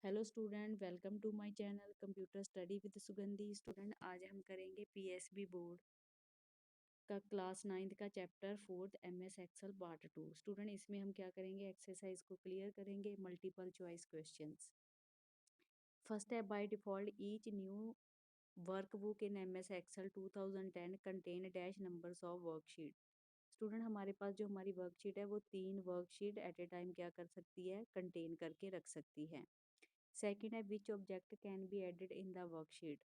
Hello student, welcome to my channel computer study with Sugandhi. Student, आज हम करेंगे PSB board का क्लास 9th का chapter 4th MS Excel part 2। Student, इसमें हम क्या करेंगे, एक्सरसाइज को क्लियर करेंगे, मल्टीपल चॉइस क्वेश्चंस। फर्स्ट है, by default each new workbook in MS Excel 2010 contain dash numbers of worksheet. Student, हमारे पास जो हमारी वर्कशीट है वो 3 वर्कशीट एट ए टाइम क्या कर सकती है, कंटेन करके रख सकती है। सेकंड है, which object can be added in the worksheet.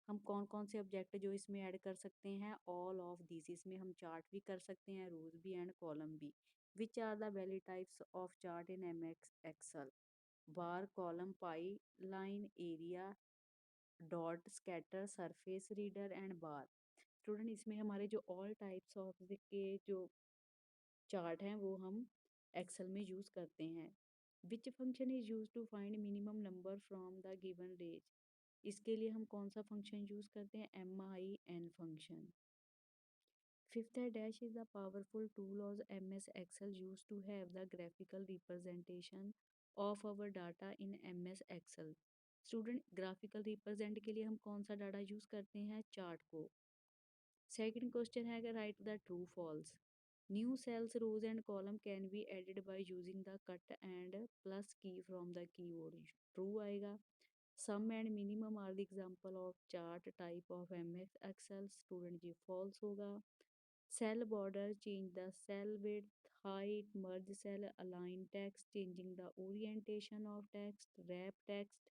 हम कौन कौन से ऑब्जेक्ट जो इसमें ऐड कर सकते हैं, ऑल ऑफ दिस। इसमें हम चार्ट भी कर सकते हैं, रोज भी एंड कॉलम भी। Which are the value types of chart in M X Excel. Bar, column, pie, line, area, dot, scatter, surface, radar and bar. Student, इसमें हमारे जो ऑल टाइप्स ऑफ के जो चार्ट हैं वो हम एक्सेल में यूज़ करते हैं। Which function is use to find minimum number from the given range. इसके लिए हम कौन सा फंक्शन यूज़ करते हैं, MIN फंक्शन। फिफ्थ है, dash is the powerful tool of MS Excel use to have the graphical representation of our data in MS Excel. Student, graphical represent के लिए हम कौन सा डाटा यूज़ करते हैं, चार्ट को। सेकंड क्वेश्चन है, write the true false. New cells, rows and column can be added by using the cut and plus key from the keyboard. True आएगा। Sum and minimum are the example of chart type of MS Excel. स्टूडेंट जी false होगा। Cell border, change the cell width, height, merge cell, align text, changing the orientation of text, wrap text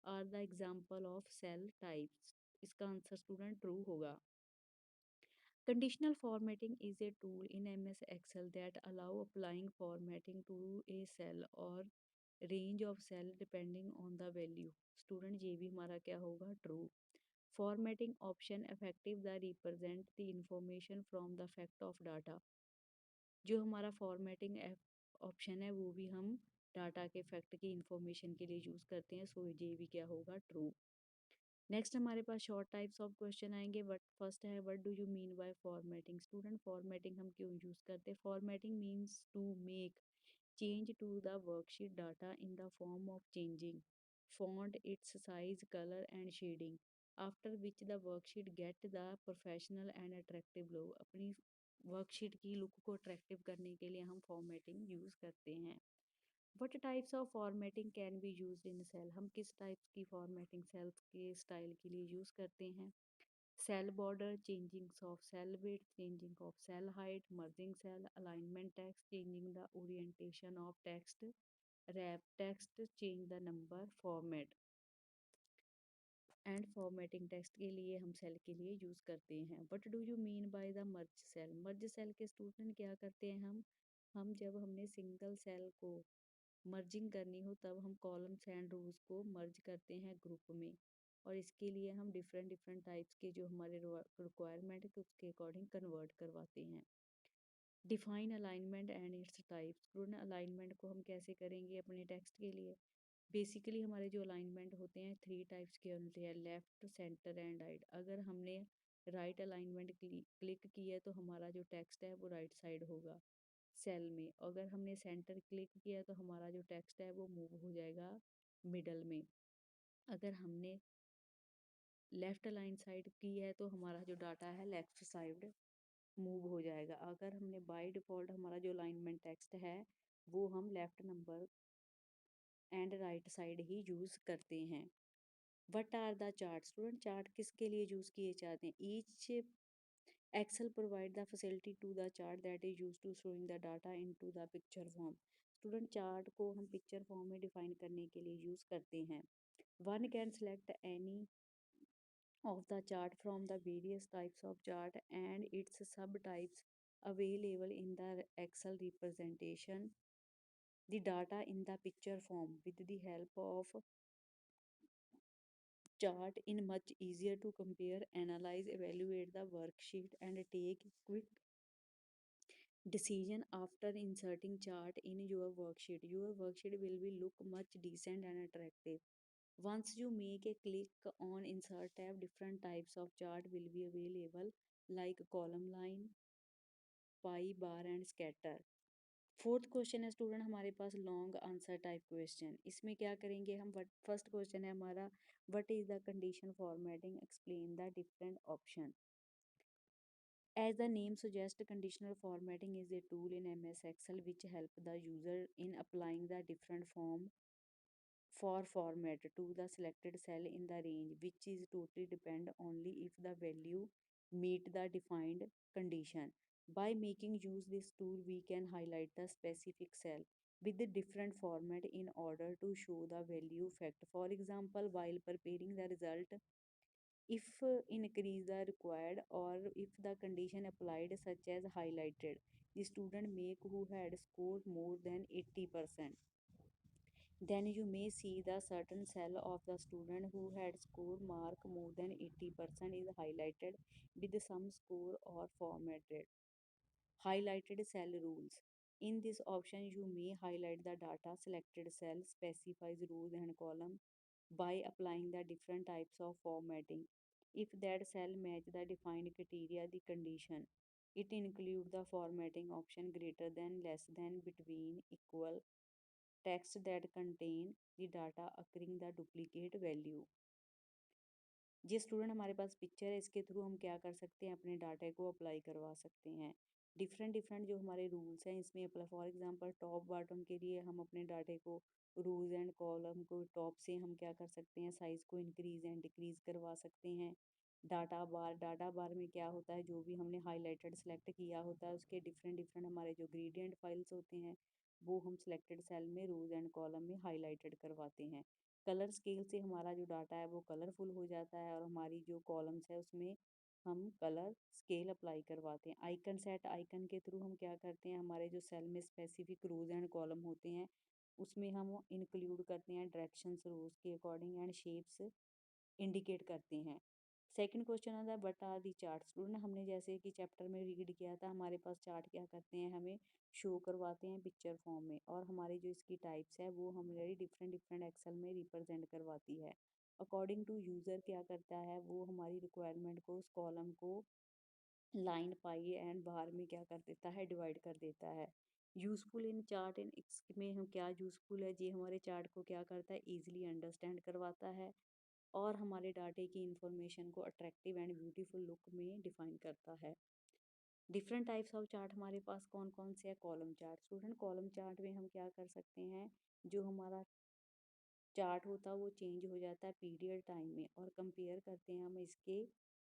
are the example of cell types. इसका answer student true होगा। Conditional formatting is a tool in MS Excel that allow applying formatting to a cell or range of cell depending on the value. Student, ये भी हमारा क्या होगा, true. Formatting option effective the represent the information from the fact of data. जो हमारा formatting option है वो भी हम डाटा के फैक्ट की इंफॉर्मेशन के लिए यूज़ करते हैं, सो ये भी क्या होगा, ट्रू। नेक्स्ट हमारे पास शॉर्ट टाइप्स ऑफ क्वेश्चन आएंगे। बट फर्स्ट है, what do you mean by formatting. Student, formatting हम क्यों यूज़ करते हैं, formatting means to make change to the worksheet data in the form of changing font, its size, colour and shading after which the worksheet get the professional and attractive look. अपनी worksheet की look को attractive करने के लिए हम formatting use करते हैं। What types of formatting can be use in cell. हम किस टाइप्स की फॉर्मेटिंग सेल के स्टाइल के लिए यूज़ करते हैं, cell border, changing of cell width, changing of cell height, merging cell, alignment text, changing the orientation of text, wrap text, change the number, format and formatting text के लिए हम cell के लिए use करते हैं। What do you mean by the merge cell. Merge cell के student क्या करते हैं, हम जब हमने सिंगल सेल को मर्जिंग करनी हो तब हम कॉलम्स एंड रोज को मर्ज करते हैं ग्रुप में, और इसके लिए हम डिफरेंट डिफरेंट टाइप्स के जो हमारे रिक्वायरमेंट है उसके अकॉर्डिंग कन्वर्ट करवाते हैं। Define alignment and its types. Student, alignment को हम कैसे करेंगे अपने टेक्स्ट के लिए। बेसिकली हमारे जो अलाइनमेंट होते हैं 3 टाइप्स के होते हैं, लेफ्ट, सेंटर एंड राइट। अगर हमने राइट अलाइनमेंट क्लिक किया है तो हमारा जो टेक्स्ट है वो राइट साइड होगा सेल में। अगर हमने सेंटर क्लिक किया तो हमारा जो टेक्स्ट है वो मूव हो जाएगा मिडल में। अगर हमने लेफ्ट अलाइन साइड की है तो हमारा जो डाटा है लेफ्ट साइड मूव हो जाएगा। अगर हमने बाय डिफ़ॉल्ट हमारा जो अलाइनमेंट टेक्स्ट है वो हम left number and right side ही यूज़ करते हैं। What are the chart. Student, chart किसके लिए यूज़ किए जाते हैं, each Excel provide the facility to the chart that is used to showing the data into the picture form. Student, chart को हम पिक्चर फॉर्म में डिफाइन करने के लिए यूज़ करते हैं। One can select any of the chart from the various types of chart and its subtypes available in the Excel representation the data in the picture form with the help of chart in much easier to compare, analyze, evaluate the worksheet and take quick decision after inserting chart in your worksheet. Your worksheet will be look much decent and attractive. Once you make a click on insert tab, different types of chart will be available like column, line, pie, bar and scatter. Fourth question है student हमारे पास long answer type question. इसमें क्या करेंगे हम, first question है हमारा, what is the condition formatting, explain the different option. As the name suggests, conditional formatting is a tool in MS Excel which help the user in applying the different form for format to the selected cell in the range, which is totally depend only if the value meet the defined condition. By making use this tool, we can highlight the specific cell with the different format in order to show the value fact. For example, while preparing the result, if increase the required or if the condition applied such as highlighted, the student make who had scored more than 80%, then you may see the certain cell of the student who had scored mark more than 80% is highlighted with some score or formatted. Highlighted cell rules. In this option, you may highlight the data selected cell, specifies rows and column by applying the different types of formatting. If that cell match the defined criteria, the condition, it include the formatting option greater than, less than, between, equal, text that contain the data occurring the duplicate value. जिस student हमारे पास picture है, इसके through हम क्या कर सकते हैं, अपने डाटा को अप्लाई करवा सकते हैं। डिफरेंट डिफरेंट जो हमारे रूल्स हैं इसमें apply, for example top bottom के लिए हम अपने डाटे को, रोज एंड कॉलम को टॉप से हम क्या कर सकते हैं, साइज को इंक्रीज एंड डिक्रीज करवा सकते हैं। डाटा बार में क्या होता है, जो भी हमने हाईलाइटेड सेलेक्ट किया होता है उसके डिफरेंट डिफरेंट हमारे जो ग्रेडियंट फाइल्स होते हैं वो हम सिलेक्टेड सेल में रोज एंड कॉलम में हाईलाइटेड करवाते हैं। कलर स्केल से हमारा जो डाटा है वो कलरफुल हो जाता है और हमारी जो कॉलम्स है उसमें हम कलर स्केल अप्लाई करवाते हैं। आइकन सेट, आइकन के थ्रू हम क्या करते हैं, हमारे जो सेल में स्पेसिफिक रोज एंड कॉलम होते हैं उसमें हम इंक्लूड करते हैं डायरेक्शंस रोज के अकॉर्डिंग एंड शेप्स इंडिकेट करते हैं। सेकंड क्वेश्चन आता है what are the chart. Student हमने जैसे कि चैप्टर में रीड किया था, हमारे पास चार्ट क्या करते हैं, हमें शो करवाते हैं पिक्चर फॉर्म में, और हमारी जो इसकी टाइप्स है वो हमारी डिफरेंट डिफरेंट एक्सेल में रिप्रेजेंट करवाती है। अकॉर्डिंग टू यूज़र क्या करता है, वो हमारी रिक्वायरमेंट को, उस कॉलम को लाइन, पाई एंड बार में क्या कर देता है, डिवाइड कर देता है। यूज़फुल इन चार्ट, इन इसमें हम क्या यूज़फुल है जी, हमारे चार्ट को क्या करता है, ईजिली अंडरस्टैंड करवाता है और हमारे डाटे की इंफॉर्मेशन को अट्रैक्टिव एंड ब्यूटीफुल लुक में डिफाइन करता है। डिफरेंट टाइप्स ऑफ चार्ट हमारे पास कौन कौन से है, column chart. Student column chart में हम क्या कर सकते हैं, जो हमारा चार्ट होता है वो चेंज हो जाता है पीरियड टाइम में, और कंपेयर करते हैं हम इसके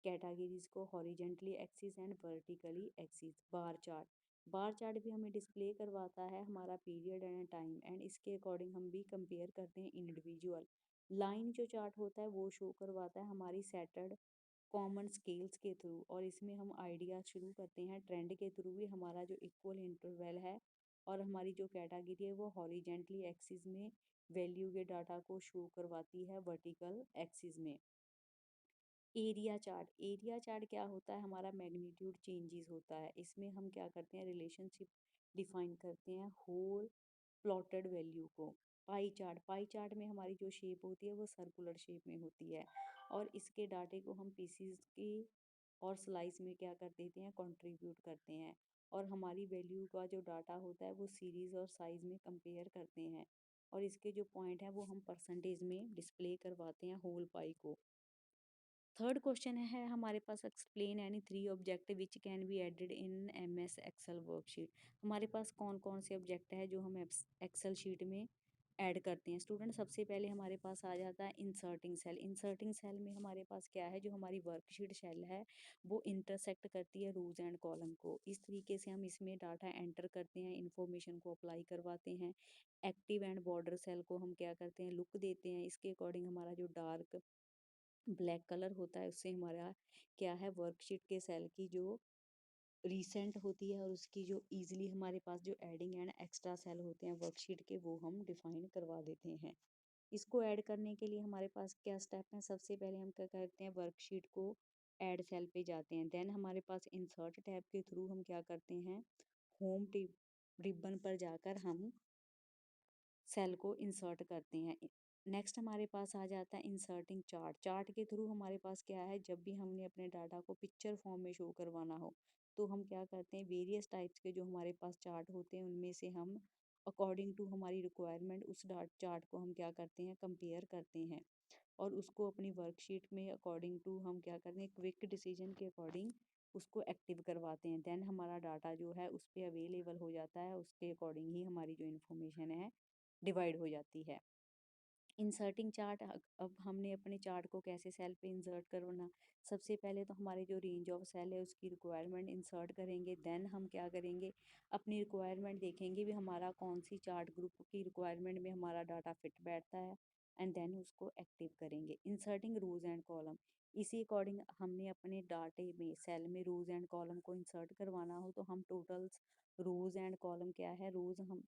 कैटेगरीज को horizontally axis and vertically axis. Bar chart भी हमें डिस्प्ले करवाता है हमारा पीरियड एंड टाइम, एंड इसके अकॉर्डिंग हम भी कंपेयर करते हैं इंडिविजुअल। लाइन जो चार्ट होता है वो शो करवाता है हमारी सेटर्ड कॉमन स्केल्स के थ्रू, और इसमें हम आइडिया शुरू करते हैं ट्रेंड के थ्रू भी, हमारा जो इक्वल इंटरवल है और हमारी जो कैटेगरी है वो हॉरिजेंटली एक्सिस में वैल्यू के डाटा को शो करवाती है वर्टिकल एक्सिस में। एरिया चार्ट क्या होता है, हमारा मैग्नीट्यूड चेंजेस होता है, इसमें हम क्या करते हैं, रिलेशनशिप डिफाइन करते हैं होल प्लॉटेड वैल्यू को। पाई चार्ट में हमारी जो शेप होती है वो सर्कुलर शेप में होती है, और इसके डाटे को हम पीसीज की और स्लाइस में क्या कर देते हैं, कंट्रीब्यूट करते हैं, और हमारी वैल्यू का जो डाटा होता है वो सीरीज और साइज में कंपेयर करते हैं, और इसके जो पॉइंट है वो हम परसेंटेज में डिस्प्ले करवाते हैं होल पाई को। थर्ड क्वेश्चन है हमारे पास, explain any 3 object which can be added in MS Excel worksheet. हमारे पास कौन कौन से ऑब्जेक्ट है जो हम एक्सेल शीट में ऐड करते हैं। स्टूडेंट सबसे पहले हमारे पास आ जाता है इंसर्टिंग सेल। इंसर्टिंग सेल में हमारे पास क्या है, जो हमारी वर्कशीट सेल है वो इंटरसेक्ट करती है रोज एंड कॉलम को। इस तरीके से हम इसमें डाटा एंटर करते हैं, इंफॉर्मेशन को अप्लाई करवाते हैं। एक्टिव एंड बॉर्डर सेल को हम क्या करते हैं, लुक देते हैं, इसके अकॉर्डिंग हमारा जो डार्क ब्लैक कलर होता है उससे हमारा क्या है, वर्कशीट के सेल की जो रीसेंट होती है और उसकी जो इजीली हमारे पास जो एडिंग एंड एक्स्ट्रा सेल होते हैं वर्कशीट के वो हम डिफाइन करवा देते हैं। इसको ऐड करने के लिए हमारे पास क्या स्टेप है, सबसे पहले हम क्या करते हैं, वर्कशीट को ऐड सेल पे जाते हैं, देन हमारे पास इंसर्ट टैब के थ्रू हम क्या करते हैं, होम रिबन पर जाकर हम सेल को इंसर्ट करते हैं। नेक्स्ट हमारे पास आ जाता है इंसर्टिंग चार्ट। चार्ट के थ्रू हमारे पास क्या है, जब भी हमने अपने डाटा को पिक्चर फॉर्म में शो करवाना हो तो हम क्या करते हैं, वेरियस टाइप्स के जो हमारे पास चार्ट होते हैं उनमें से हम अकॉर्डिंग टू हमारी रिक्वायरमेंट उस डाट चार्ट को हम क्या करते हैं, कंपेयर करते हैं और उसको अपनी वर्कशीट में अकॉर्डिंग टू हम क्या करते हैं, क्विक डिसीजन के अकॉर्डिंग उसको एक्टिव करवाते हैं। देन हमारा डाटा जो है उस पे अवेलेबल हो जाता है, उसके अकॉर्डिंग ही हमारी जो इन्फॉर्मेशन है डिवाइड हो जाती है। इंसर्टिंग चार्ट, अब हमने अपने चार्ट को कैसे सेल पे इंसर्ट करना, सबसे पहले तो हमारे जो रेंज ऑफ सेल है उसकी रिक्वायरमेंट इंसर्ट करेंगे। देन हम क्या करेंगे, अपनी रिक्वायरमेंट देखेंगे भी हमारा कौन सी चार्ट ग्रुप की रिक्वायरमेंट में हमारा डाटा फिट बैठता है एंड देन उसको एक्टिव करेंगे। इंसर्टिंग रोज एंड कॉलम, इसी अकॉर्डिंग हमने अपने डाटे में सेल में रोज एंड कॉलम को इंसर्ट करवाना हो तो हम टोटल्स रोज एंड कॉलम क्या है, रोज हम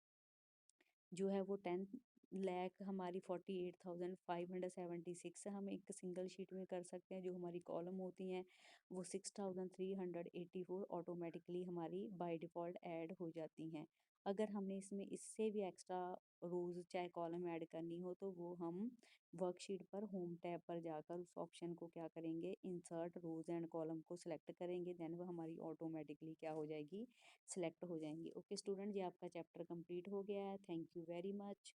जो है वो 10 लाख हमारी 48,576 हम एक सिंगल शीट में कर सकते हैं। जो हमारी कॉलम होती हैं वो 6,384 ऑटोमेटिकली हमारी बाय डिफ़ॉल्ट ऐड हो जाती हैं। अगर हमने इसमें इससे भी एक्स्ट्रा रोज़ चाहे कॉलम ऐड करनी हो तो वो हम वर्कशीट पर होम टैब पर जाकर उस ऑप्शन को क्या करेंगे, इंसर्ट रोज़ एंड कॉलम को सिलेक्ट करेंगे। देन वो हमारी ऑटोमेटिकली क्या हो जाएगी, सिलेक्ट हो जाएंगी। ओके स्टूडेंट, ये आपका चैप्टर कंप्लीट हो गया है। Thank you very much.